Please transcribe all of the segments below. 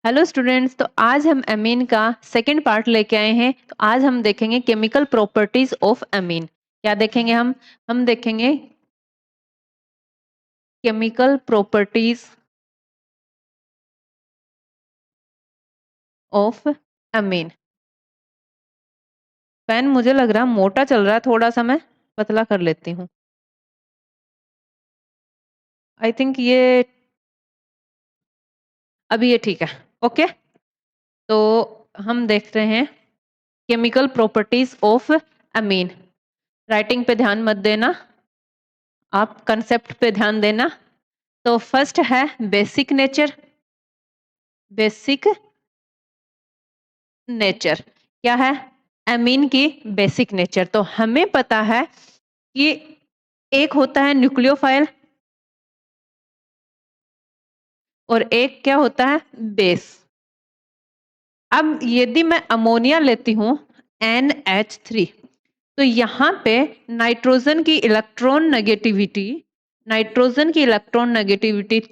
Hello students. तो आज हम एमीन का सेकंड पार्ट लेके आए हैं। तो आज हम देखेंगे केमिकल प्रॉपर्टीज ऑफ एमीन। क्या देखेंगे हम देखेंगे chemical properties of amine. Pen मुझे लग रहा मोटा चल रहा है, थोड़ा सा मैं पतला कर लेती हूँ। आई थिंक ये अभी ये ठीक है। ओके, तो हम देख रहे हैं chemical properties of amine. Writing पे ध्यान मत देना, आप कंसेप्ट पे ध्यान देना। तो फर्स्ट है बेसिक नेचर। बेसिक नेचर क्या है? एमीन की बेसिक नेचर तो हमें पता है कि एक होता है न्यूक्लियोफाइल और एक क्या होता है? बेस। अब यदि मैं अमोनिया लेती हूं NH3, तो यहाँ पे नाइट्रोजन की इलेक्ट्रॉन नेगेटिविटी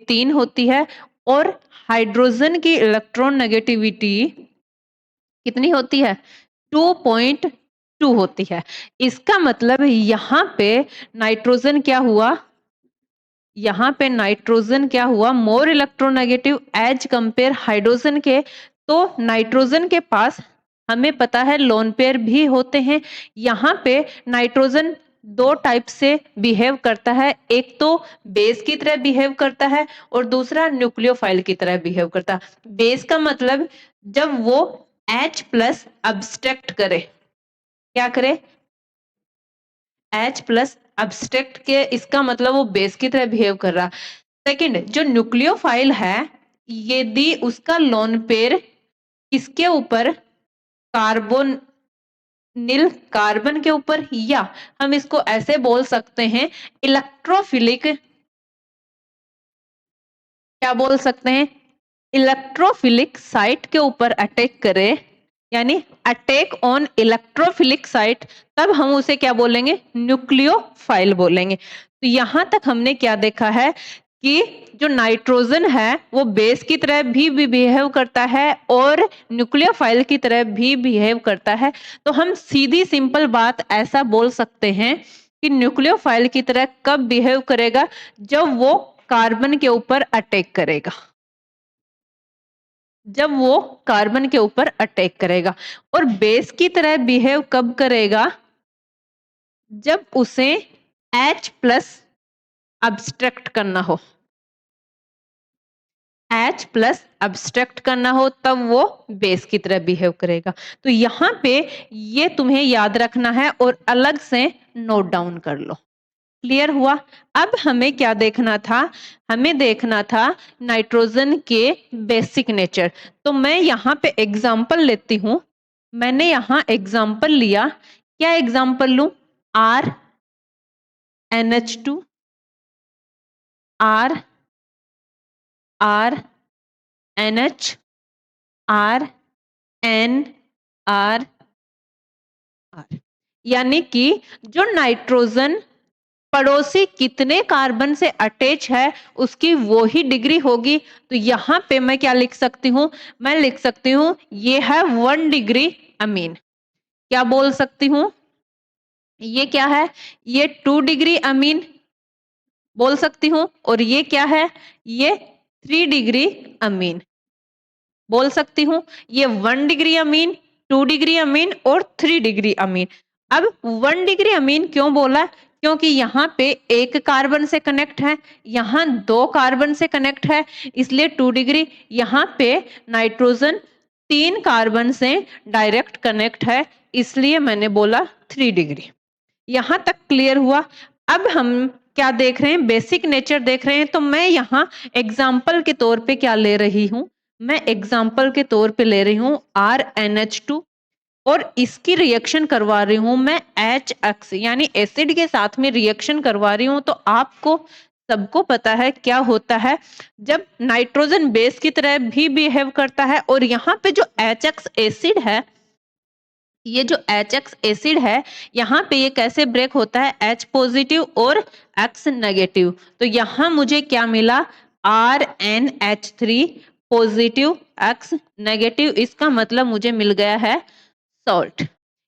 3 होती है और हाइड्रोजन की इलेक्ट्रॉन नेगेटिविटी कितनी होती है? 2.2 होती है। इसका मतलब यहाँ पे नाइट्रोजन क्या हुआ? यहाँ पे नाइट्रोजन क्या हुआ? More electronegative as compare hydrogen के। तो नाइट्रोजन के पास हमें पता है लोन पेयर भी होते हैं। यहाँ पे नाइट्रोजन दो टाइप से बिहेव करता है, एक तो बेस की तरह बिहेव करता है और दूसरा न्यूक्लियोफाइल की तरह बिहेव करता है। बेस का मतलब जब वो H प्लस अब्स्ट्रैक्ट करे, क्या करे? H प्लस अब्स्ट्रैक्ट के, इसका मतलब वो बेस की तरह बिहेव कर रहा। सेकंड, जो न्यूक्लियोफाइल है यदि उसका लोन पेयर किसके ऊपर? कार्बोनिल कार्बन के ऊपर, या हम इसको ऐसे बोल सकते हैं इलेक्ट्रोफिलिक, क्या बोल सकते हैं? इलेक्ट्रोफिलिक साइट के ऊपर अटैक करे, यानी अटैक ऑन इलेक्ट्रोफिलिक साइट, तब हम उसे क्या बोलेंगे? न्यूक्लियोफाइल बोलेंगे। तो यहां तक हमने क्या देखा है कि जो नाइट्रोजन है वो बेस की तरह भी बिहेव करता है और न्यूक्लियोफाइल की तरह भी बिहेव करता है। तो हम सीधी सिंपल बात ऐसा बोल सकते हैं कि न्यूक्लियोफाइल की तरह कब बिहेव करेगा? जब वो कार्बन के ऊपर अटैक करेगा। जब वो कार्बन के ऊपर अटैक करेगा। और बेस की तरह बिहेव कब करेगा? जब उसे H प्लस अब्स्ट्रैक्ट करना हो। H प्लस अब्स्ट्रैक्ट करना हो तब वो बेस की तरह बिहेव करेगा। तो यहाँ पे ये तुम्हें याद रखना है और अलग से नोट डाउन कर लो। क्लियर हुआ? अब हमें क्या देखना था? हमें देखना था नाइट्रोजन के बेसिक नेचर। तो मैं यहाँ पे एग्जाम्पल लेती हूं। मैंने यहाँ एग्जाम्पल लिया। क्या एग्जाम्पल लूं? R NH2, R R NH, R N R R। यानी कि जो नाइट्रोजन पड़ोसी कितने कार्बन से अटैच है उसकी वो ही डिग्री होगी। तो यहाँ पे मैं क्या लिख सकती हूँ? मैं लिख सकती हूँ ये है 1 डिग्री अमीन। क्या बोल सकती हूँ? ये क्या है? ये 2 डिग्री अमीन बोल सकती हूँ। और ये क्या है? ये 3 डिग्री अमीन बोल सकती हूँ। ये 1 डिग्री अमीन, 2 डिग्री अमीन और 3 डिग्री अमीन। अब 1 डिग्री अमीन क्यों बोला? क्योंकि यहाँ पे एक कार्बन से कनेक्ट है, यहाँ 2 कार्बन से कनेक्ट है, इसलिए 2 डिग्री। यहाँ पे नाइट्रोजन 3 कार्बन से डायरेक्ट कनेक्ट है, इसलिए मैंने बोला 3 डिग्री। यहाँ तक क्लियर हुआ? अब हम क्या देख रहे हैं? बेसिक नेचर देख रहे हैं। तो मैं यहाँ एग्जाम्पल के तौर पे क्या ले रही हूँ? मैं एग्जाम्पल के तौर पे ले रही हूँ RNH2 और इसकी रिएक्शन करवा रही हूँ मैं HX, यानी एसिड के साथ में रिएक्शन करवा रही हूँ। तो आपको सबको पता है क्या होता है जब नाइट्रोजन बेस की तरह भी बिहेव करता है। और यहाँ पे जो HX एसिड है, ये जो HX एसिड है, यहाँ पे ये कैसे ब्रेक होता है? H पॉजिटिव और X नेगेटिव। तो यहाँ मुझे क्या मिला? RNH3 पॉजिटिव X नेगेटिव, इसका मतलब मुझे मिल गया है सॉल्ट।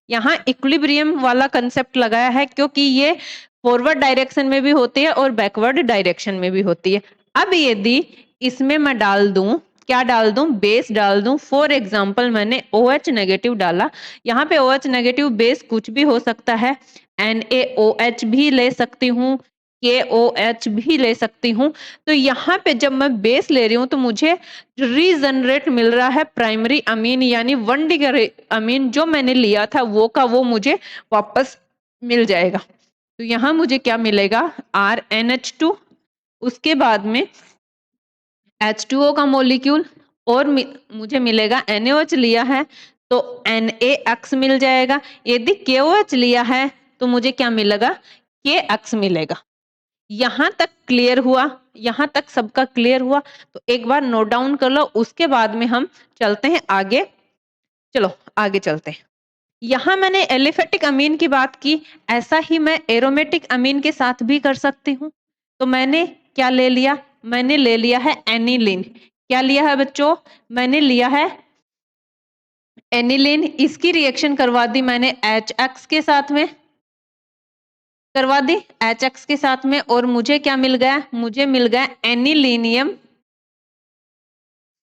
यहाँ इक्विलिब्रियम वाला कंसेप्ट लगाया है क्योंकि ये फॉरवर्ड डायरेक्शन में भी होती है और बैकवर्ड डायरेक्शन में भी होती है। अब यदि इसमें मैं डाल दूं, क्या डाल दूं, बेस डाल दूं। फॉर एग्जाम्पल मैंने OH नेगेटिव डाला, यहाँ पे OH नेगेटिव बेस कुछ भी हो सकता है, NaOH भी ले सकती हूँ, KOH भी ले सकती हूँ। तो यहाँ पे जब मैं बेस ले रही हूँ तो मुझे रीजनरेट मिल रहा है प्राइमरी अमीन, यानी 1 डिग्री अमीन जो मैंने लिया था वो का वो मुझे वापस मिल जाएगा। तो यहाँ मुझे क्या मिलेगा, RNH2, उसके बाद में H2O का मॉलिक्यूल, और मुझे मिलेगा NaOH लिया है तो NaX मिल जाएगा। यदि KOH लिया है तो मुझे क्या मिलेगा, KX मिलेगा। यहाँ तक क्लियर हुआ, यहाँ तक सबका क्लियर हुआ। तो एक बार नोट डाउन कर लो, उसके बाद में हम चलते हैं आगे। चलो आगे चलते हैं। यहाँ मैंने एलिफेटिक अमीन की बात की, ऐसा ही मैं एरोमेटिक अमीन के साथ भी कर सकती हूँ। तो मैंने क्या ले लिया, मैंने ले लिया है एनिलीन। क्या लिया है बच्चों, मैंने लिया है एनिलीन। इसकी रिएक्शन करवा दी मैंने HX के साथ में, करवा दी HX के साथ में, और मुझे क्या मिल गया, मुझे मिल गया एनिलीनियम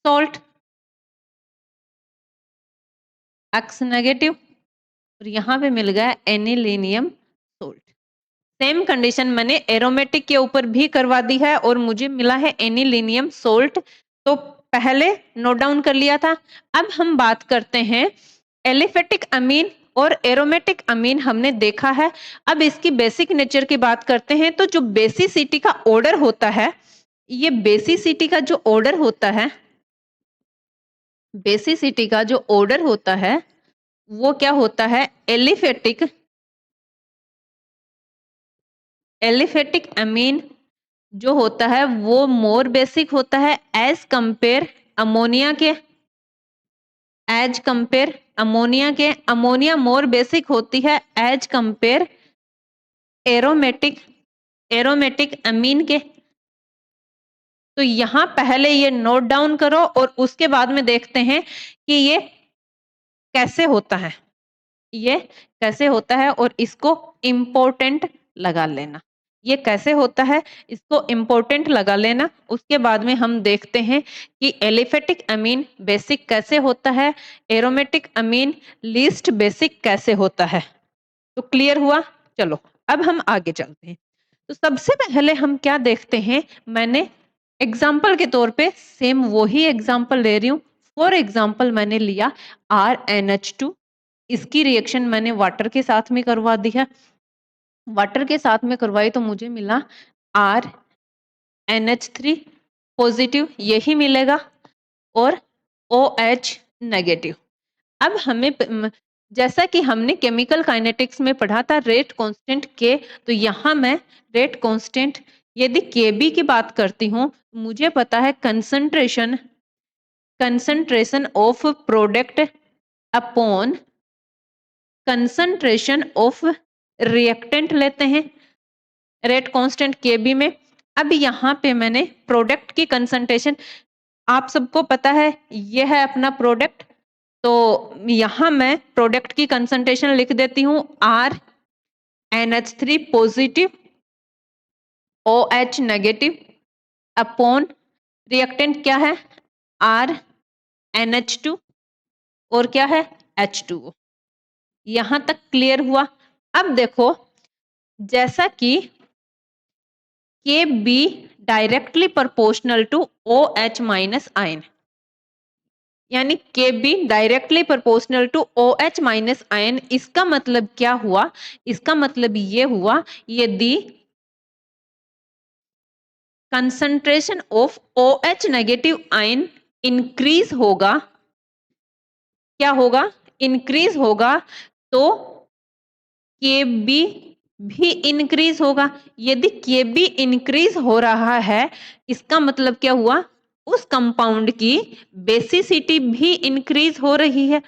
सॉल्ट X नेगेटिव, और यहाँ पे मिल गया एनिलीनियम सॉल्ट। सेम कंडीशन मैंने एरोमेटिक के ऊपर भी करवा दी है और मुझे मिला है एनिलीनियम सोल्ट। तो पहले नोट डाउन कर लिया था। अब हम बात करते हैं एलिफेटिक अमीन और एरोमेटिक अमीन हमने देखा है। अब इसकी बेसिक नेचर की बात करते हैं। तो जो बेसिसिटी का ऑर्डर होता है, ये बेसिसिटी का जो ऑर्डर होता है, बेसिसिटी का जो ऑर्डर होता है वो क्या होता है, एलिफेटिक अमीन जो होता है वो मोर बेसिक होता है एज कंपेयर अमोनिया के, एज कंपेयर अमोनिया के। अमोनिया मोर बेसिक होती है एज कंपेयर एरोमेटिक अमीन के। तो यहां पहले ये नोट डाउन करो और उसके बाद में देखते हैं कि ये कैसे होता है, ये कैसे होता है, और इसको इम्पोर्टेंट लगा लेना। ये कैसे होता है, इसको इम्पोर्टेंट लगा लेना। उसके बाद में हम देखते हैं कि एलिफेटिक अमीन बेसिक कैसे होता है, एरोमेटिक अमीन लीस्ट बेसिक कैसे होता है। तो क्लियर हुआ। चलो अब हम आगे चलते हैं। तो सबसे पहले हम क्या देखते हैं, मैंने एग्जाम्पल के तौर पे सेम वही एग्जाम्पल ले रही हूँ। फॉर एग्जाम्पल मैंने लिया RNH2, इसकी रिएक्शन मैंने वाटर के साथ में करवा दी है। वाटर के साथ में करवाई तो मुझे मिला RNH3 पॉजिटिव, यही मिलेगा, और OH नेगेटिव। अब हमें जैसा कि हमने केमिकल काइनेटिक्स में पढ़ा था रेट कांस्टेंट K, तो यहाँ मैं रेट कांस्टेंट यदि Kb की बात करती हूँ, मुझे पता है concentration of product upon concentration of reactant लेते हैं रेट कांस्टेंट Kb में। अब यहाँ पे मैंने प्रोडक्ट की कंसंट्रेशन, आप सबको पता है ये है अपना प्रोडक्ट, तो यहाँ मैं प्रोडक्ट की कंसंट्रेशन लिख देती हूँ RNH3 positive OH negative upon reactant क्या है RNH2 और क्या है H2O। यहां तक क्लियर हुआ। अब देखो जैसा कि Kb directly proportional to OH minus ion, यानी Kb directly proportional to OH minus ion, इसका मतलब क्या हुआ, इसका मतलब ये हुआ यदि concentration of OH negative ion increase होगा, क्या होगा, इंक्रीज होगा, तो Kb भी इंक्रीज होगा। यदि Kb इंक्रीज हो रहा है, इसका मतलब क्या हुआ, उस कंपाउंड की बेसिसिटी भी इंक्रीज हो रही है,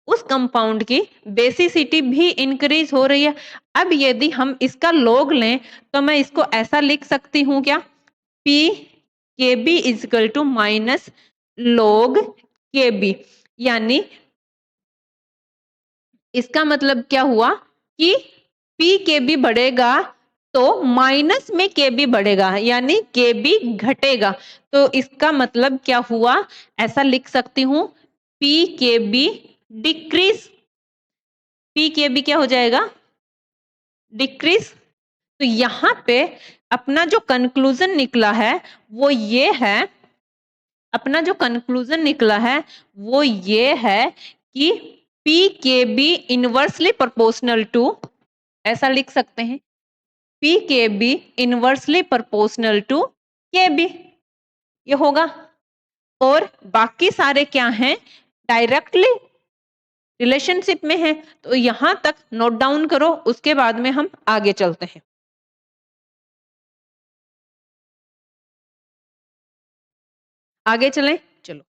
उस कंपाउंड की बेसिसिटी भी इंक्रीज हो रही है। अब यदि हम इसका लॉग लें तो मैं इसको ऐसा लिख सकती हूं क्या, P Kb equal to minus log Kb, यानी इसका मतलब क्या हुआ कि पी के बी बढ़ेगा तो माइनस में के बी बढ़ेगा, यानी के बी घटेगा। तो इसका मतलब क्या हुआ, ऐसा लिख सकती हूं, पी के बी डिक्रीज, पी के बी क्या हो जाएगा, डिक्रीज। तो यहां पे अपना जो कंक्लूजन निकला है वो ये है, अपना जो कंक्लूजन निकला है वो ये है कि पी के बी इनवर्सली प्रोपोर्शनल टू, ऐसा लिख सकते हैं, पी के बी इनवर्सली प्रोपोर्शनल टू के बी, ये होगा। और बाकी सारे क्या हैं, डायरेक्टली रिलेशनशिप में है। तो यहां तक नोट डाउन करो, उसके बाद में हम आगे चलते हैं। आगे चलें, चलो।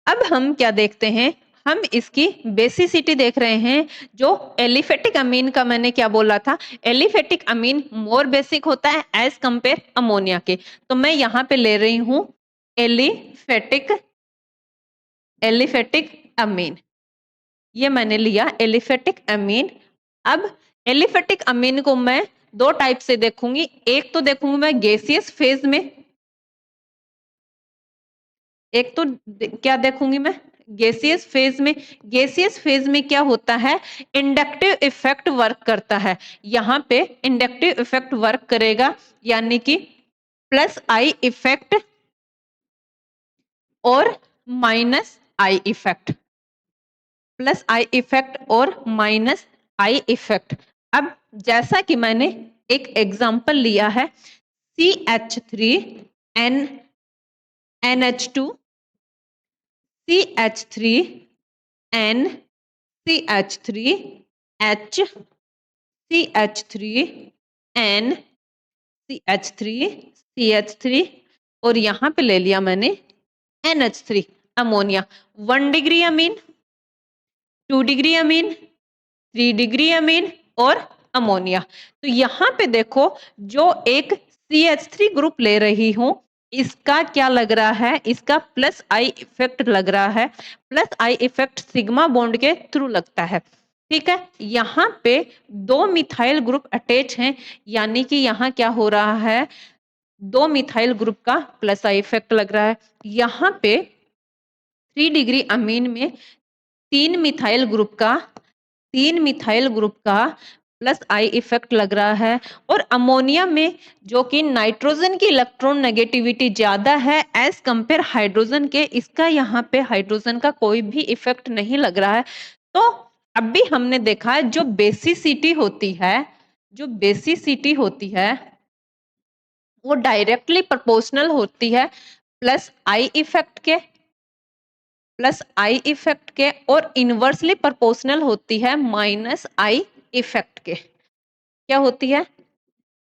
अब हम क्या देखते हैं, हम इसकी बेसिसिटी देख रहे हैं। जो एलिफेटिक अमीन का मैंने क्या बोला था, एलिफेटिक अमीन मोर बेसिक होता है एज कंपेयर अमोनिया के। तो मैं यहां पे ले रही हूं एलिफेटिक, एलिफेटिक अमीन, ये मैंने लिया एलिफेटिक अमीन। अब एलिफेटिक अमीन को मैं दो टाइप से देखूंगी, एक तो देखूंगी मैं गैसियस फेज में, एक तो क्या देखूंगी मैं, गैसियस फेज में। गैसियस फेज में क्या होता है, इंडक्टिव इफेक्ट वर्क करता है। यहाँ पे इंडक्टिव इफेक्ट वर्क करेगा, यानी कि प्लस आई इफेक्ट और minus I effect, plus I effect और माइनस आई इफेक्ट। अब जैसा कि मैंने एक एग्जांपल लिया है, CH3 NH2, CH3N, CH3H, CH3N, CH3 और यहां पे ले लिया मैंने NH3 ammonia. 1 degree amine, 2 degree amine, 3 degree amine और अमोनिया। तो यहाँ पे देखो, जो एक CH3 ग्रुप ले रही हूं, इसका क्या लग रहा है, इसका प्लस आई इफेक्ट लग रहा है। Plus I effect sigma bond के थ्रू लगता है, ठीक है। यहाँ पे दो मिथाइल ग्रुप अटैच हैं, यानी कि यहाँ क्या हो रहा है, दो मिथाइल ग्रुप का प्लस आई इफेक्ट लग रहा है। यहाँ पे 3 डिग्री अमीन में तीन मिथाइल ग्रुप का, तीन मिथाइल ग्रुप का प्लस आई इफेक्ट लग रहा है। और अमोनिया में जो कि नाइट्रोजन की इलेक्ट्रॉन नेगेटिविटी ज्यादा है एज कंपेयर हाइड्रोजन के, इसका यहाँ पे हाइड्रोजन का कोई भी इफेक्ट नहीं लग रहा है। तो अभी हमने देखा है जो बेसिसिटी होती है, जो बेसिसिटी होती है वो डायरेक्टली प्रोपोर्शनल होती है प्लस आई इफेक्ट के, प्लस आई इफेक्ट के, और इनवर्सली प्रोपोर्शनल होती है माइनस आई इफेक्ट के। क्या होती है,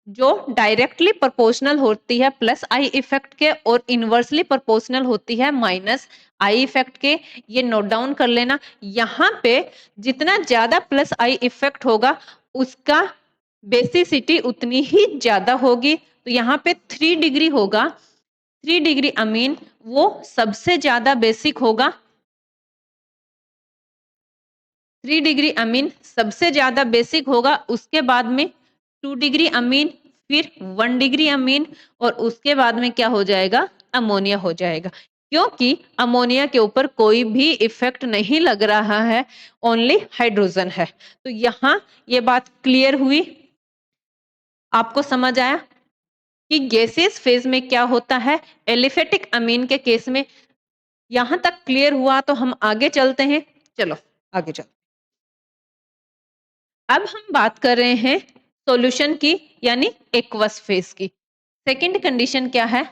जो डायरेक्टली प्रोपोर्शनल होती है प्लस आई इफेक्ट के और इनवर्सली प्रोपोर्शनल होती है माइनस आई इफेक्ट के। ये नोट डाउन कर लेना। यहाँ पे जितना ज्यादा प्लस आई इफेक्ट होगा उसका बेसिसिटी उतनी ही ज्यादा होगी। तो यहाँ पे 3 डिग्री होगा, 3 डिग्री अमीन वो सबसे ज्यादा बेसिक होगा, 3 डिग्री अमीन सबसे ज्यादा बेसिक होगा। उसके बाद में 2 डिग्री अमीन, फिर 1 डिग्री अमीन, और उसके बाद में क्या हो जाएगा, अमोनिया हो जाएगा। क्योंकि अमोनिया के ऊपर कोई भी इफेक्ट नहीं लग रहा है, ओनली हाइड्रोजन है। तो यहाँ ये बात क्लियर हुई, आपको समझ आया कि गैसियस फेज में क्या होता है एलिफेटिक अमीन के केस में। यहां तक क्लियर हुआ तो हम आगे चलते हैं, चलो आगे चलते। अब हम बात कर रहे हैं सॉल्यूशन की, यानी एक्वस फेज की। सेकंड कंडीशन क्या है,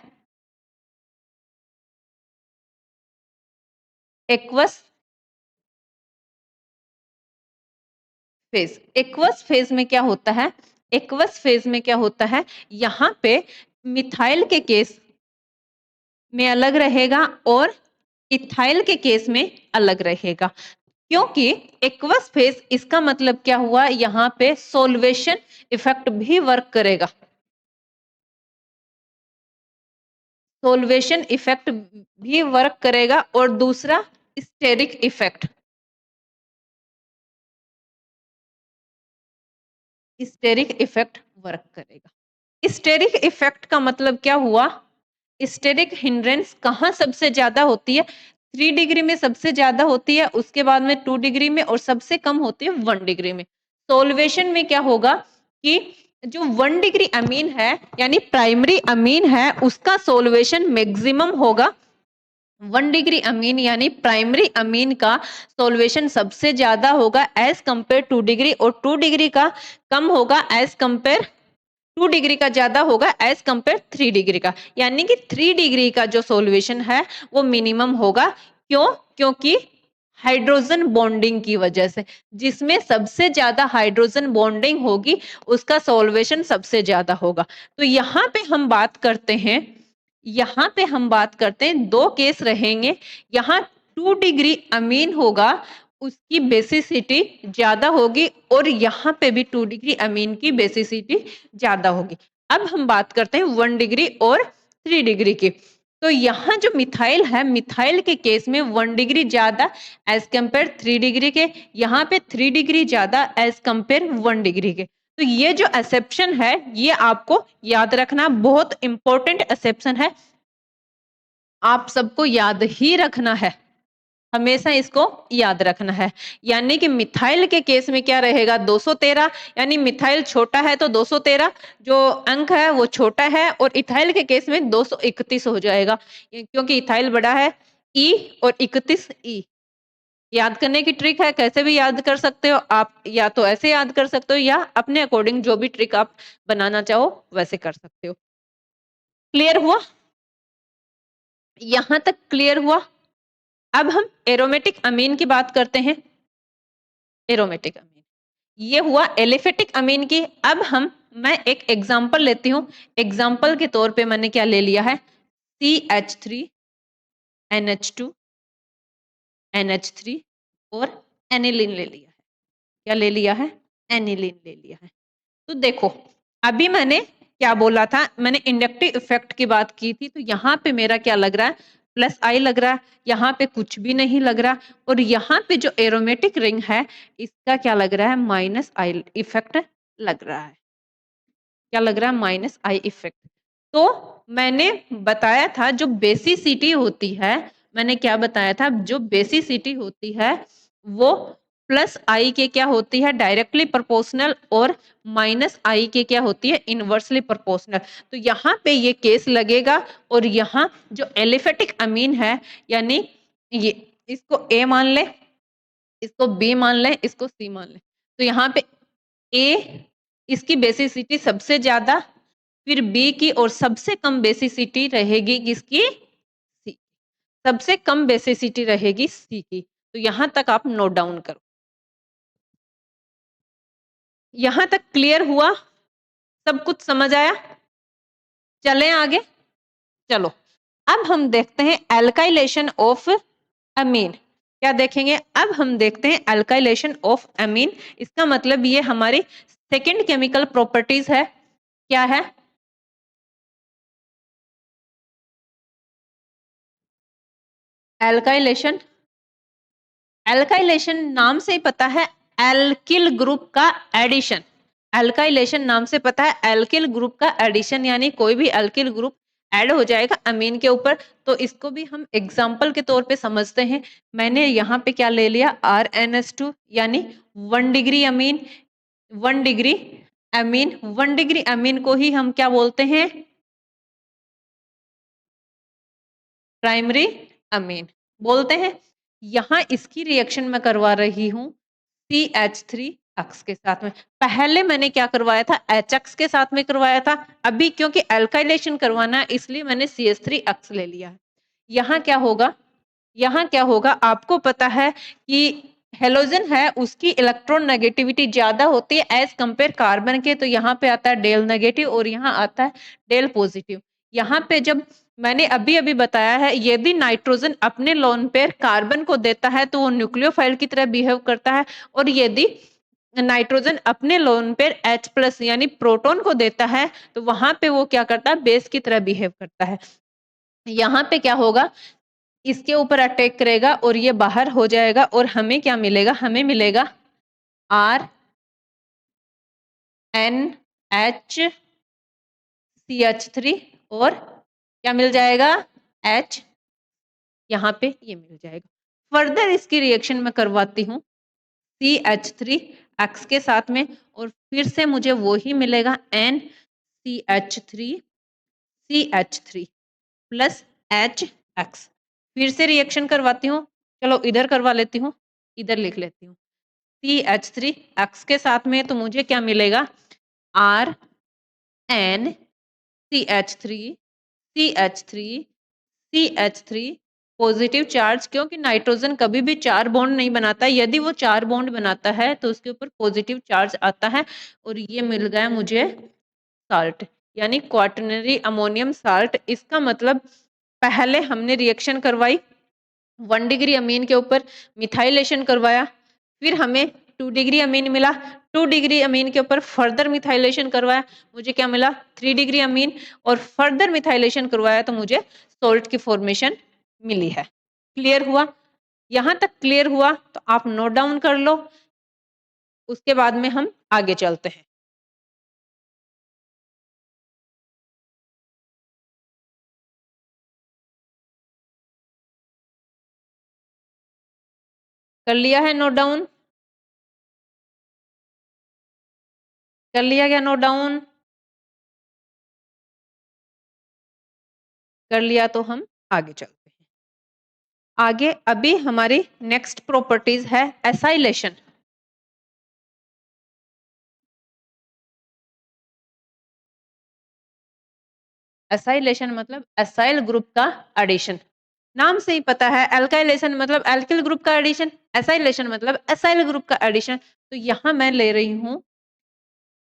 एक्वस फेज। एक्वस फेज में क्या होता है, एक्वस फेज में क्या होता है, यहाँ पे मिथाइल के केस में अलग रहेगा और इथाइल के केस में अलग रहेगा। क्योंकि एक्वस फेज, इसका मतलब क्या हुआ, यहाँ पे सोल्वेशन इफेक्ट भी वर्क करेगा। सोल्वेशन इफेक्ट भी वर्क करेगा और दूसरा steric effect. Steric effect work करेगा। स्टेरिक इफेक्ट का मतलब क्या हुआ? स्टेरिक हिंड्रेंस कहाँ सबसे ज्यादा होती है? 3 डिग्री में सबसे ज्यादा होती है, उसके बाद में 2 डिग्री में, और सबसे कम होती है 1 डिग्री में। सोल्वेशन में क्या होगा कि जो 1 डिग्री अमीन है यानी प्राइमरी अमीन है उसका सोल्वेशन मैक्सिमम होगा। 1 डिग्री अमीन यानी प्राइमरी अमीन का सोल्वेशन सबसे ज्यादा होगा एज कंपेयर 2 डिग्री, और 2 डिग्री का कम होगा एज कंपेयर 2 डिग्री का ज्यादा होगा एज कंपेयर 3 डिग्री का। यानी कि 3 डिग्री का जो सॉल्यूशन है वो मिनिमम होगा। क्यों? क्योंकि हाइड्रोजन बॉन्डिंग की वजह से, जिसमें सबसे ज्यादा हाइड्रोजन बॉन्डिंग होगी उसका सॉल्वेशन सबसे ज्यादा होगा। तो यहाँ पे हम बात करते हैं, यहाँ पे हम बात करते हैं, दो केस रहेंगे। यहाँ 2 डिग्री अमीन होगा, उसकी बेसिसिटी ज्यादा होगी, और यहाँ पे भी 2 डिग्री अमीन की बेसिसिटी ज्यादा होगी। अब हम बात करते हैं 1 डिग्री और 3 डिग्री की। तो यहाँ जो मिथाइल है, मिथाइल के केस में 1 डिग्री ज्यादा एज कंपेयर 3 डिग्री के, यहाँ पे 3 डिग्री ज्यादा एज कंपेयर 1 डिग्री के। तो ये जो एक्सेप्शन है ये आपको याद रखना, बहुत इंपॉर्टेंट एक्सेप्शन है, आप सबको याद ही रखना है, हमेशा इसको याद रखना है। यानी कि मिथाइल के केस में क्या रहेगा? 213, यानी मिथाइल छोटा है तो 213 जो अंक है वो छोटा है, और इथाइल के केस में 231 हो जाएगा, क्योंकि इथाइल बड़ा है, ई और 31 ई। याद करने की ट्रिक है, कैसे भी याद कर सकते हो आप, या तो ऐसे याद कर सकते हो या अपने अकॉर्डिंग जो भी ट्रिक आप बनाना चाहो वैसे कर सकते हो। क्लियर हुआ? यहां तक क्लियर हुआ? अब हम एरोमेटिक अमीन की बात करते हैं। एरोमेटिक अमीन, ये हुआ एलिफेटिक अमीन की। अब मैं एक एग्जांपल लेती हूँ। एग्जांपल के तौर पे मैंने क्या ले लिया है? CH3 NH2 NH3 और एनिलीन ले लिया है। क्या ले लिया है? एनिलीन ले लिया है। तो देखो, अभी मैंने क्या बोला था? मैंने इंडक्टिव इफेक्ट की बात की थी। तो यहाँ पे मेरा क्या लग रहा है? प्लस आई लग रहा है, यहाँ पे कुछ भी नहीं लग रहा, और यहाँ पे जो एरोमेटिक रिंग है इसका क्या लग रहा है? माइनस आई इफेक्ट लग रहा है। क्या लग रहा है? Minus I effect. तो मैंने बताया था जो बेसिसिटी होती है, मैंने क्या बताया था? जो बेसिसिटी होती है वो प्लस आई के क्या होती है? डायरेक्टली प्रोपोर्शनल, और माइनस आई के क्या होती है? Inversely proportional. तो यहाँ पे ये केस लगेगा, और यहाँ जो एलिफेटिक अमीन है, यानी ये, इसको ए मान ले, इसको बी मान ले, इसको सी मान ले। तो यहाँ पे ए, इसकी बेसिसिटी सबसे ज्यादा, फिर बी की, और सबसे कम बेसिसिटी रहेगी किसकी? सी। सबसे कम बेसिसिटी रहेगी सी की। तो यहां तक आप नोट डाउन करो। यहां तक क्लियर हुआ? सब कुछ समझ आया? चलें आगे। चलो, अब हम देखते हैं एल्काइलेशन ऑफ अमीन। क्या देखेंगे? अब हम देखते हैं एल्काइलेशन ऑफ अमीन। इसका मतलब ये हमारी सेकंड केमिकल प्रॉपर्टीज है। क्या है? एल्काइलेशन। एल्काइलेशन नाम से ही पता है, एल्किल ग्रुप का एडिशन। एल्काइलेशन नाम से पता है एल्किल ग्रुप का एडिशन, यानी कोई भी एल्किल ग्रुप ऐड हो जाएगा अमीन के ऊपर। तो इसको भी हम एग्जाम्पल के तौर पे समझते हैं। मैंने यहाँ पे क्या ले लिया? RnH2, यानी 1 degree amine. 1 degree amine, 1 degree amine को ही हम क्या बोलते हैं? प्राइमरी अमीन बोलते हैं। यहाँ इसकी रिएक्शन मैं करवा रही हूँ CH3 अक्स के साथ में। पहले मैंने क्या करवाया था? HX के साथ में करवाया था। अभी क्योंकि एल्काइलेशन करवाना है इसलिए मैंने CH3 अक्स ले लिया है। यहाँ क्या होगा? यहाँ क्या होगा? आपको पता है कि हेलोजन है उसकी इलेक्ट्रॉन नेगेटिविटी ज्यादा होती है एज कंपेयर कार्बन के। तो यहाँ पे आता है डेल नेगेटिव, और यहाँ आता है डेल पॉजिटिव। यहाँ पे जब मैंने अभी अभी बताया है, यदि नाइट्रोजन अपने लोन पेयर कार्बन को देता है तो वो न्यूक्लियोफाइल की तरह बिहेव करता है, और यदि नाइट्रोजन अपने लोन पेयर H+ यानी प्रोटॉन को देता है तो वहां पे वो क्या करता है? बेस की तरह बिहेव करता है। यहाँ पे क्या होगा, इसके ऊपर अटैक करेगा और ये बाहर हो जाएगा और हमें क्या मिलेगा, हमें मिलेगा R N H C H three और क्या मिल जाएगा, एच, यहाँ पे ये मिल जाएगा। फर्दर इसकी रिएक्शन मैं करवाती हूँ सी एच थ्री एक्स के साथ में और फिर से मुझे वो ही मिलेगा N C H three plus H X. फिर से रिएक्शन करवाती हूँ, चलो इधर करवा लेती हूँ, इधर लिख लेती हूँ सी एच थ्री एक्स के साथ में, तो मुझे क्या मिलेगा R N C H three positive charge, क्योंकि नाइट्रोजन कभी भी 4 बॉन्ड नहीं बनाता, यदि वो 4 बॉन्ड बनाता है तो उसके ऊपर पॉजिटिव चार्ज आता है और ये मिल गया मुझे साल्ट, यानी क्वाटरनरी अमोनियम साल्ट। इसका मतलब पहले हमने रिएक्शन करवाई 1 डिग्री अमीन के ऊपर, मिथाइलेशन करवाया, फिर हमें 2 डिग्री अमीन मिला, 2 डिग्री अमीन के ऊपर फर्दर मिथाइलेशन करवाया, मुझे क्या मिला 3 डिग्री अमीन, और फर्दर मिथाइलेशन करवाया तो मुझे सॉल्ट की फॉर्मेशन मिली है। क्लियर हुआ? यहां तक क्लियर हुआ तो आप नोट डाउन कर लो, उसके बाद में हम आगे चलते हैं। कर लिया है नोट डाउन? कर लिया क्या नोट डाउन? कर लिया तो हम आगे चलते हैं। आगे अभी हमारी नेक्स्ट प्रॉपर्टीज है एसाइलेशन। एसाइलेशन मतलब एसाइल ग्रुप का एडिशन। नाम से ही पता है, एल्काइलेशन मतलब एल्किल ग्रुप का एडिशन, एसाइलेशन मतलब एसाइल ग्रुप का एडिशन। तो यहां मैं ले रही हूं,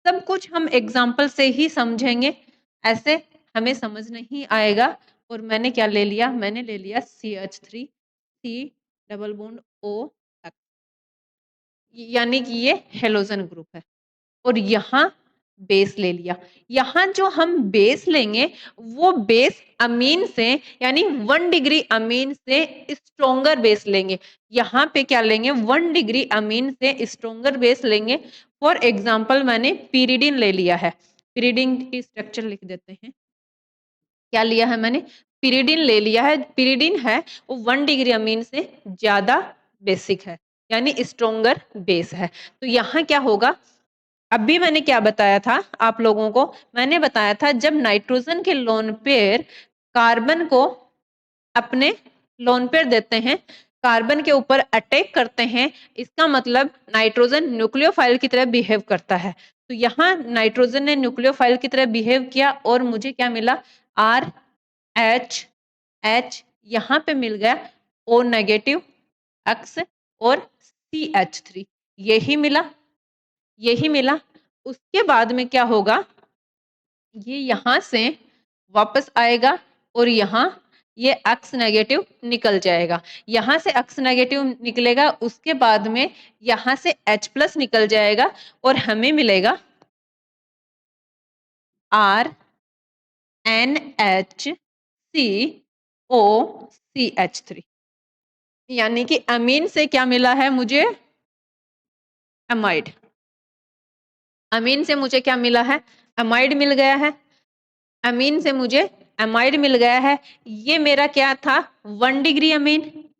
सब कुछ हम एग्जाम्पल से ही समझेंगे, ऐसे हमें समझ नहीं आएगा। और मैंने क्या ले लिया, मैंने ले लिया CH3 C double bond O, यानी कि ये हेलोजन ग्रुप है, और यहाँ बेस ले लिया। यहाँ जो हम बेस लेंगे वो बेस अमीन से, यानी 1 डिग्री अमीन से स्ट्रोंगर बेस लेंगे। यहाँ पे क्या लेंगे, 1 डिग्री अमीन से स्ट्रोंगर बेस लेंगे। फॉर एग्जाम्पल मैंने पीरिडिन ले लिया है, पीरिडिन की स्ट्रक्चर लिख देते हैं। क्या लिया है मैंने, पीरिडिन ले लिया है। पीरिडिन है वो 1 डिग्री अमीन से ज्यादा बेसिक है, यानी स्ट्रोंगर बेस है। तो यहाँ क्या होगा, अभी मैंने क्या बताया था आप लोगों को, मैंने बताया था जब नाइट्रोजन के लोन पेयर कार्बन को अपने लोन पेयर देते हैं, कार्बन के ऊपर अटैक करते हैं, इसका मतलब नाइट्रोजन न्यूक्लियोफाइल की तरह बिहेव करता है। तो यहाँ नाइट्रोजन ने न्यूक्लियोफाइल की तरह बिहेव किया और मुझे क्या मिला, आर एच एच, यहाँ पे मिल गया O नेगेटिव एक्स और CH3, यही मिला, यही मिला। उसके बाद में क्या होगा, ये यहां से वापस आएगा और यहाँ ये एक्स नेगेटिव निकल जाएगा। यहां से एक्स नेगेटिव निकलेगा, उसके बाद में यहां से H प्लस निकल जाएगा और हमें मिलेगा RNHCOCH3, यानी कि अमीन से क्या मिला है मुझे, अमाइड। अमीन से मुझे क्या मिला है, अमाइड मिल गया है। अमीन से मुझे अमाइड मिल गया है। ये मेरा क्या था, 1 डिग्री अमीन,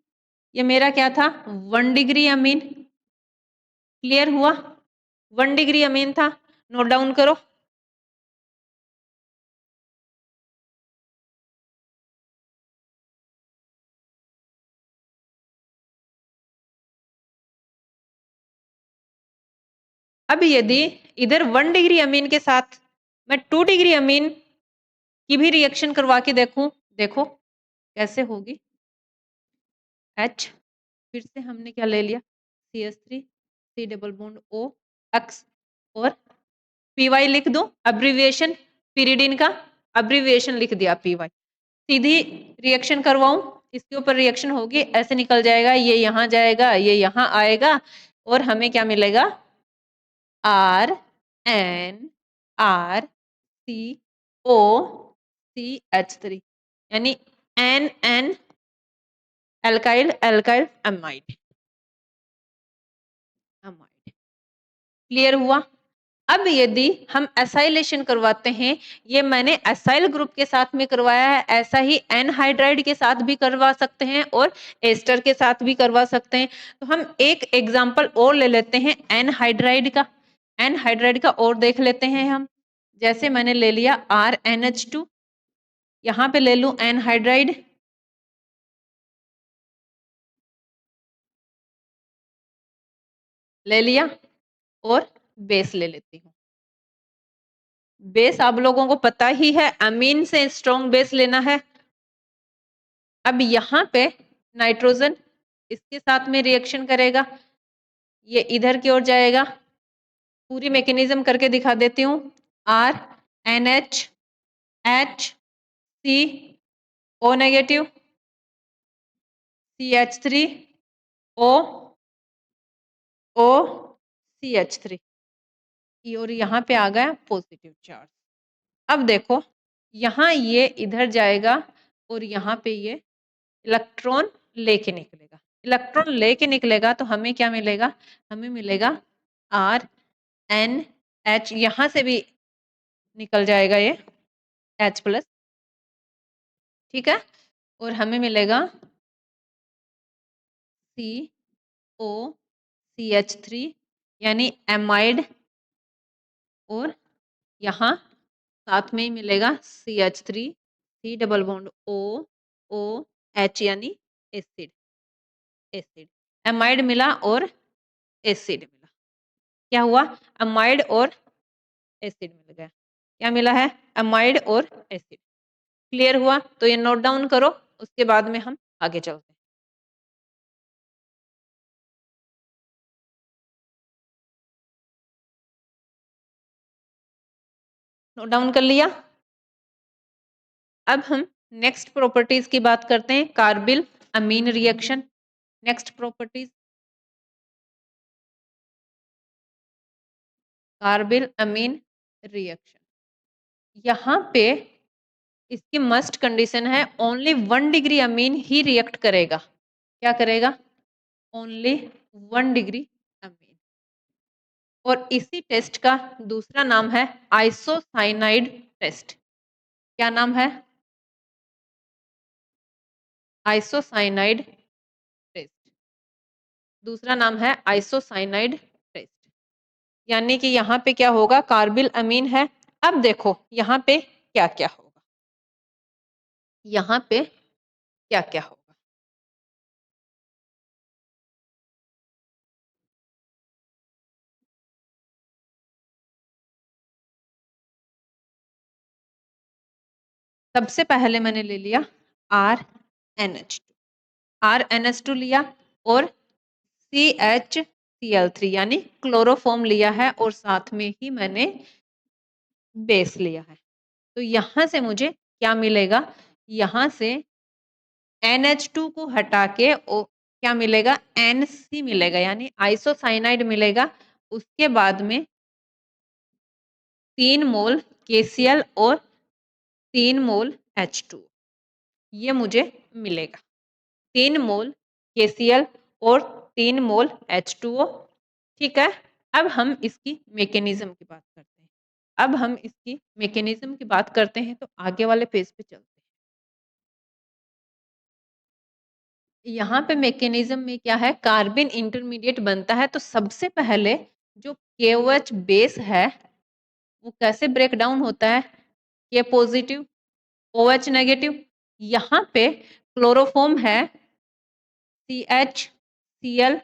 ये मेरा क्या था 1 डिग्री अमीन। क्लियर हुआ, 1 डिग्री अमीन था, नोट डाउन करो। अब यदि इधर 1 डिग्री अमीन के साथ मैं 2 डिग्री अमीन की भी रिएक्शन करवा के देखूं, देखो कैसे होगी। H, फिर से हमने क्या ले लिया CH3 C double bond O X और PY लिख दो, अब्रिविएशन पीरिडिन का अब्रिविएशन लिख दिया PY। सीधी रिएक्शन करवाऊं, इसके ऊपर रिएक्शन होगी, ऐसे निकल जाएगा, ये यहाँ जाएगा, ये यहाँ आएगा और हमें क्या मिलेगा, RNR COCH3, यानी N alkyl amide। क्लियर हुआ? अब यदि हम एसाइलेशन करवाते हैं, ये मैंने एसाइल ग्रुप के साथ में करवाया है, ऐसा ही एनहाइड्राइड के साथ भी करवा सकते हैं और एस्टर के साथ भी करवा सकते हैं। तो हम एक एग्जांपल और ले लेते हैं एनहाइड्राइड का। एनहाइड्राइड का और देख लेते हैं हम। जैसे मैंने ले लिया RNH2, यहाँ पे ले लूं एनहाइड्राइड, ले लिया और बेस ले लेती हूँ। बेस आप लोगों को पता ही है, अमीन से स्ट्रॉन्ग बेस लेना है। अब यहाँ पे नाइट्रोजन इसके साथ में रिएक्शन करेगा, ये इधर की ओर जाएगा। पूरी मैकेनिज्म करके दिखा देती हूँ। RNH HC O negative CH3 O O CH3 और यहाँ पे आ गया पॉजिटिव चार्ज। अब देखो यहाँ ये इधर जाएगा और यहाँ पे ये इलेक्ट्रॉन लेके निकलेगा। इलेक्ट्रॉन लेके निकलेगा तो हमें क्या मिलेगा? हमें मिलेगा RNH, यहाँ से भी निकल जाएगा ये H+, ठीक है, और हमें मिलेगा COCH3 यानी एमाइड, और यहाँ साथ में ही मिलेगा CH3 C double bond OH यानी एसिड। एमाइड मिला और एसिड मिला। क्या हुआ? अमाइड और एसिड मिल गया। क्या मिला है? अमाइड और एसिड। क्लियर हुआ? तो ये नोट डाउन करो, उसके बाद में हम आगे चलते हैं। नोट डाउन कर लिया? अब हम नेक्स्ट प्रॉपर्टीज की बात करते हैं। कार्बिल अमीन रिएक्शन। नेक्स्ट प्रॉपर्टीज, कार्बिल अमीन रिएक्शन। यहाँ पे इसकी मस्ट कंडीशन है ओनली 1 डिग्री अमीन ही रिएक्ट करेगा। क्या करेगा? Only 1 degree amine. और इसी टेस्ट का दूसरा नाम है आइसोसाइनाइड टेस्ट। क्या नाम है? Isocyanide test. दूसरा नाम है आइसोसाइनाइड टेस्ट। यानी कि यहाँ पे क्या होगा? कार्बिल अमीन है। अब देखो यहाँ पे क्या क्या होगा। यहाँ पे क्या क्या होगा? सबसे पहले मैंने ले लिया RNH2 लिया और CHCl3 यानी क्लोरोफॉर्म लिया है, और साथ में ही मैंने बेस लिया है। तो यहाँ से मुझे क्या मिलेगा? यहाँ से NH2 को हटा के क्या मिलेगा? NC मिलेगा, यानी आइसोसाइनाइड मिलेगा। उसके बाद में 3 मोल KCl और 3 मोल H2, ये मुझे मिलेगा। 3 मोल KCl और 3 मोल H2O, ठीक है। अब हम इसकी मैकेनिज्म की बात करते हैं। तो आगे वाले पेज पे चलते हैं। यहाँ पे मैकेनिज्म में क्या है? कार्बन इंटरमीडिएट बनता है, तो सबसे पहले जो KOH बेस है वो कैसे ब्रेक डाउन होता है? K positive OH negative. यहाँ पे क्लोरोफॉर्म है CH Cl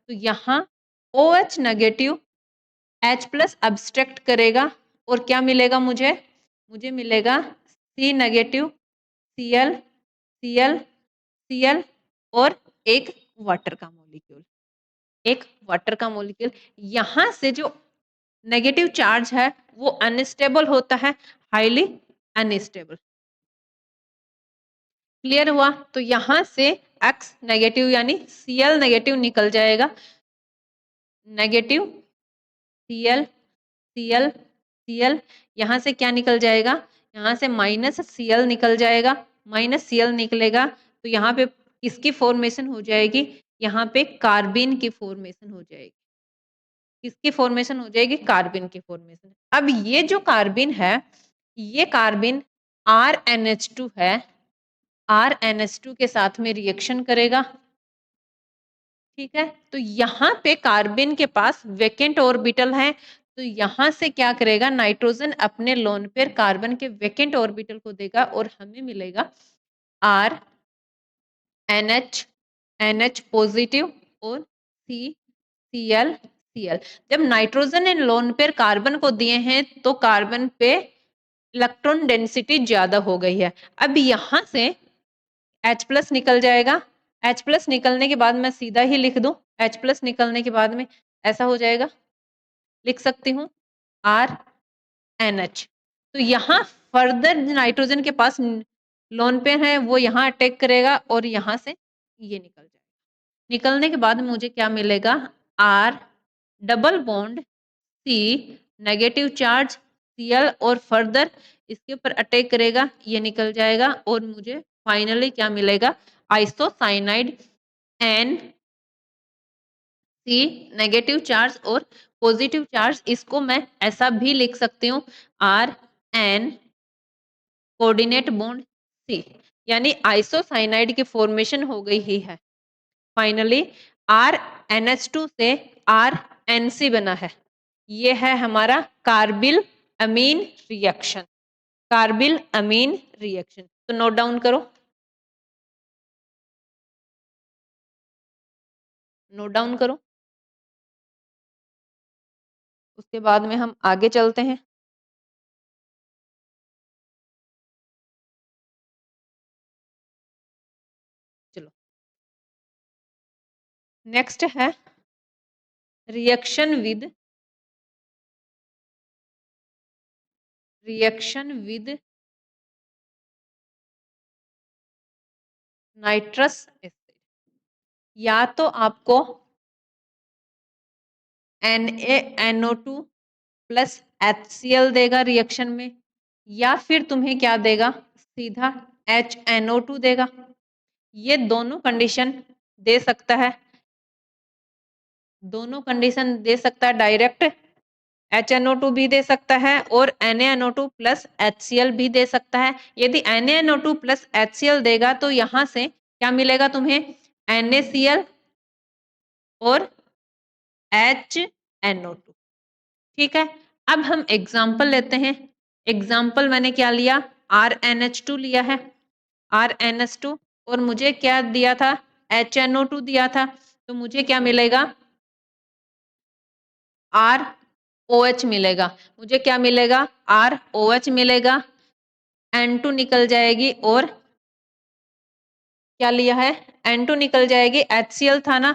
तो यहाँ OH नेगेटिव H+ अब्स्ट्रैक्ट करेगा और क्या मिलेगा मुझे? मुझे मिलेगा C negative Cl Cl Cl और एक वाटर का मॉलिक्यूल। यहाँ से जो नेगेटिव चार्ज है वो अनस्टेबल होता है, हाईली अनस्टेबल। क्लियर हुआ? तो यहाँ से X नेगेटिव यानी Cl नेगेटिव निकल जाएगा। नेगेटिव Cl Cl Cl, यहाँ से क्या निकल जाएगा? यहाँ से -Cl निकल जाएगा, -Cl निकलेगा तो यहाँ पे किसकी फॉर्मेशन हो जाएगी, यहाँ पे कार्बिन की फॉर्मेशन हो जाएगी। किसकी फॉर्मेशन हो जाएगी, कार्बिन की फॉर्मेशन। अब ये जो कार्बिन है, ये कार्बिन RnH2 है, RnH2 के साथ में रिएक्शन करेगा, ठीक है। तो यहाँ पे कार्बिन के पास वेकेंट ऑर्बिटल है, तो यहाँ से क्या करेगा, नाइट्रोजन अपने लोन पेयर कार्बन के वेकेंट ऑर्बिटल को देगा और हमें मिलेगा R NH NH पॉजिटिव और Cl Cl। जब नाइट्रोजन ने लोन पेयर कार्बन को दिए हैं तो कार्बन पे इलेक्ट्रॉन डेंसिटी ज्यादा हो गई है। अब यहां से H+ निकल जाएगा, H+ निकलने के बाद मैं सीधा ही लिख दूं, H+ निकलने के बाद में ऐसा हो जाएगा, लिख सकती हूँ RNH। तो यहाँ फर्दर नाइट्रोजन के पास लोन पेयर है, वो यहाँ अटैक करेगा और यहाँ से ये निकल जाएगा। निकलने के बाद मुझे क्या मिलेगा, R double bond C negative charge Cl और फर्दर इसके ऊपर अटैक करेगा, ये निकल जाएगा और मुझे फाइनली क्या मिलेगा, isocyanide N C negative charge और पॉजिटिव चार्ज। इसको मैं ऐसा भी लिख सकती हूँ RN कोऑर्डिनेट बॉन्ड C, यानी आइसोसाइनाइड की फॉर्मेशन हो गई ही है। फाइनली RnH2 से RNC बना है। ये है हमारा कार्बिल अमीन रिएक्शन, कार्बिल अमीन रिएक्शन। तो नोट डाउन करो, नोट डाउन करो, उसके बाद में हम आगे चलते हैं। चलो नेक्स्ट है रिएक्शन विद नाइट्रस एसिड। या तो आपको NaNO2 प्लस HCl देगा रिएक्शन में, या फिर तुम्हें क्या देगा, सीधा HNO2 देगा। ये दोनों कंडीशन दे सकता है, दोनों कंडीशन दे सकता है, डायरेक्ट HNO2 भी दे सकता है और NaNO2 प्लस HCl भी दे सकता है। यदि NaNO2 प्लस HCl देगा तो यहाँ से क्या मिलेगा तुम्हें, NaCl और HNO2, ठीक है। अब हम एग्जाम्पल लेते हैं। एग्जाम्पल मैंने क्या लिया, RnH2 लिया है, RnH2 और मुझे क्या दिया था, HNO2 दिया था। तो मुझे क्या मिलेगा, ROH मिलेगा। मुझे क्या मिलेगा, ROH मिलेगा, N2 निकल जाएगी और क्या लिया है, N2 निकल जाएगी, HCl था ना,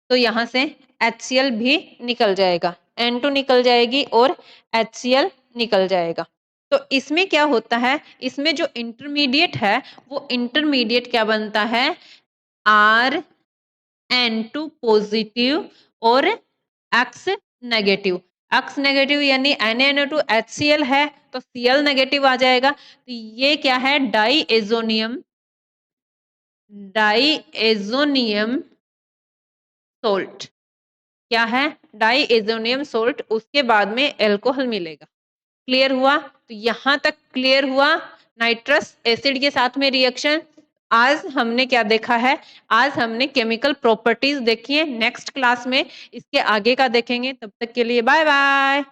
तो यहाँ से HCl भी निकल जाएगा, N2 निकल जाएगी और HCl निकल जाएगा। तो इसमें क्या होता है, इसमें जो इंटरमीडिएट है वो इंटरमीडिएट क्या बनता है, RN2 पॉजिटिव और X नेगेटिव। X नेगेटिव यानी NaNO2 HCl है तो Cl नेगेटिव आ जाएगा। तो ये क्या है, डाईएजोनियम सोल्ट। क्या है, डाईएजोनियम सोल्ट, उसके बाद में एल्कोहल मिलेगा। क्लियर हुआ, तो यहां तक क्लियर हुआ नाइट्रस एसिड के साथ में रिएक्शन। आज हमने क्या देखा है, आज हमने केमिकल प्रॉपर्टीज देखी है। नेक्स्ट क्लास में इसके आगे का देखेंगे, तब तक के लिए बाय बाय।